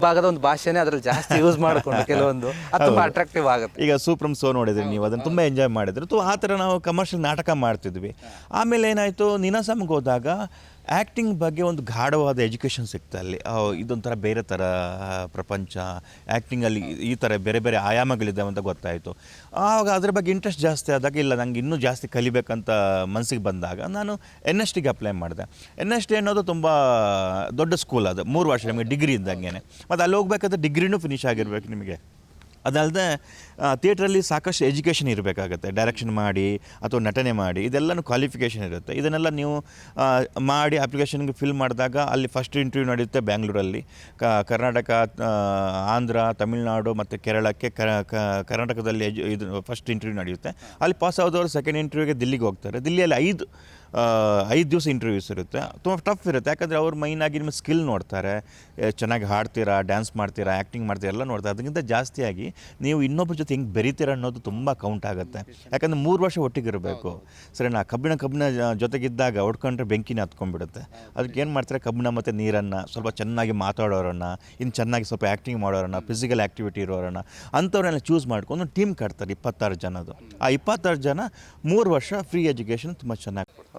ಭಾಗದ ಒಂದು ಭಾಷೆನೇ ಅದ್ರಲ್ಲಿ ಜಾಸ್ತಿ ಯೂಸ್ ಮಾಡಿಕೊಂಡು ಕೆಲವೊಂದು ಅದು ತುಂಬ ಅಟ್ರಾಕ್ಟಿವ್ ಆಗುತ್ತೆ. ಈಗ ಸೂಪ್ರಮ್ ಸೋ ನೋಡಿದ್ರಿ ನೀವು, ಅದನ್ನು ತುಂಬ ಎಂಜಾಯ್ ಮಾಡಿದ್ರು. ಆ ಥರ ನಾವು ಕಮರ್ಷಿಯಲ್ ನಾಟಕ ಮಾಡ್ತಿದ್ವಿ. ಆಮೇಲೆ ಏನಾಯಿತು, ನೀನಾಸಮ್ಗೆ ಹೋದಾಗ ಆ್ಯಕ್ಟಿಂಗ್ ಬಗ್ಗೆ ಒಂದು ಗಾಢವಾದ ಎಜುಕೇಷನ್ ಸಿಗ್ತಾ ಅಲ್ಲಿ. ಇದೊಂಥರ ಬೇರೆ ಥರ ಪ್ರಪಂಚ, ಆ್ಯಕ್ಟಿಂಗಲ್ಲಿ ಈ ಥರ ಬೇರೆ ಬೇರೆ ಆಯಾಮಗಳಿದ್ದಾವೆ ಅಂತ ಗೊತ್ತಾಯಿತು. ಆವಾಗ ಅದ್ರ ಬಗ್ಗೆ ಇಂಟ್ರೆಸ್ಟ್ ಜಾಸ್ತಿ ಆದಾಗ, ಇಲ್ಲ ನಂಗೆ ಇನ್ನೂ ಜಾಸ್ತಿ ಕಲಿಬೇಕಂತ ಮನಸ್ಸಿಗೆ ಬಂದಾಗ ನಾನು NST ಅಪ್ಲೈ ಮಾಡಿದೆ. NST ಅನ್ನೋದು ತುಂಬ ದೊಡ್ಡ ಸ್ಕೂಲ್, ಅದು 3 ವರ್ಷ ನಿಮಗೆ ಡಿಗ್ರಿ ಇದ್ದಂಗೆ. ಮತ್ತು ಅಲ್ಲಿ ಹೋಗ್ಬೇಕಾದ್ರೆ ಡಿಗ್ರಿನೂ ಫಿನಿಷ್ ಆಗಿರ್ಬೇಕು ನಿಮಗೆ. ಅದಲ್ಲದೆ ಥಿಯೇಟ್ರಲ್ಲಿ ಸಾಕಷ್ಟು ಎಜುಕೇಷನ್ ಇರಬೇಕಾಗತ್ತೆ. ಡೈರೆಕ್ಷನ್ ಮಾಡಿ ಅಥವಾ ನಟನೆ ಮಾಡಿ ಇದೆಲ್ಲನೂ ಕ್ವಾಲಿಫಿಕೇಷನ್ ಇರುತ್ತೆ. ಇದನ್ನೆಲ್ಲ ನೀವು ಮಾಡಿ ಅಪ್ಲಿಕೇಶನ್ಗೆ ಫಿಲ್ ಮಾಡಿದಾಗ ಅಲ್ಲಿ ಫಸ್ಟ್ ಇಂಟರ್ವ್ಯೂ ನಡೆಯುತ್ತೆ ಬ್ಯಾಂಗ್ಳೂರಲ್ಲಿ. ಕರ್ನಾಟಕ, ಆಂಧ್ರ, ತಮಿಳುನಾಡು ಮತ್ತು ಕೇರಳಕ್ಕೆ ಕರ್ನಾಟಕದಲ್ಲಿ ಇದು ಫಸ್ಟ್ ಇಂಟರ್ವ್ಯೂ ನಡೆಯುತ್ತೆ. ಅಲ್ಲಿ ಪಾಸ್ ಆದವರು ಸೆಕೆಂಡ್ ಇಂಟರ್ವ್ಯೂಗೆ ದಿಲ್ಲಿಗೆ ಹೋಗ್ತಾರೆ. ದಿಲ್ಲಿಯಲ್ಲಿ 5 ದಿವಸ ಇಂಟರ್ವ್ಯೂಸ್ ಇರುತ್ತೆ. ತುಂಬ ಟಫ್ ಇರುತ್ತೆ. ಯಾಕಂದರೆ ಅವ್ರು ಮೈನಾಗಿ ನಿಮ್ಮ ಸ್ಕಿಲ್ ನೋಡ್ತಾರೆ, ಚೆನ್ನಾಗಿ ಹಾಡ್ತೀರಾ, ಡ್ಯಾನ್ಸ್ ಮಾಡ್ತೀರಾ, ಆ್ಯಕ್ಟಿಂಗ್ ಮಾಡ್ತೀರಾ ಎಲ್ಲ ನೋಡ್ತಾರೆ. ಅದಕ್ಕಿಂತ ಜಾಸ್ತಿಯಾಗಿ ನೀವು ಇನ್ನೊಬ್ಬರ ಜೊತೆ ಹೆಂಗೆ ಬೆರೀತೀರ ಅನ್ನೋದು ತುಂಬ ಕೌಂಟ್ ಆಗುತ್ತೆ. ಯಾಕಂದರೆ 3 ವರ್ಷ ಒಟ್ಟಿಗಿರಬೇಕು. ಸರಿನಾ? ಕಬ್ಬಿಣ ಜೊತೆಗಿದ್ದಾಗ ಹೊಡ್ಕೊಂಡ್ರೆ ಬೆಂಕಿನ ಹತ್ಕೊಂಡ್ಬಿಡುತ್ತೆ. ಅದಕ್ಕೆ ಏನು ಮಾಡ್ತಾರೆ, ಕಬ್ಬಿಣ ಮತ್ತು ನೀರನ್ನು ಸ್ವಲ್ಪ ಚೆನ್ನಾಗಿ ಮಾತಾಡೋರನ್ನು, ಇನ್ನು ಚೆನ್ನಾಗಿ ಸ್ವಲ್ಪ ಆ್ಯಕ್ಟಿಂಗ್ ಮಾಡೋರನ್ನು, ಫಿಸಿಕಲ್ ಆ್ಯಕ್ಟಿವಿಟಿ ಇರೋರನ್ನು ಅಂಥವ್ರನ್ನೆಲ್ಲ ಚೂಸ್ ಮಾಡ್ಕೊಂಡು ಟೀಮ್ ಕಟ್ತಾರೆ 26 ಜನದು. ಆ 26 ಜನ 3 ವರ್ಷ ಫ್ರೀ ಎಜುಕೇಷನ್ ತುಂಬ ಚೆನ್ನಾಗಿ ಕೊಡ್ತಾರೆ.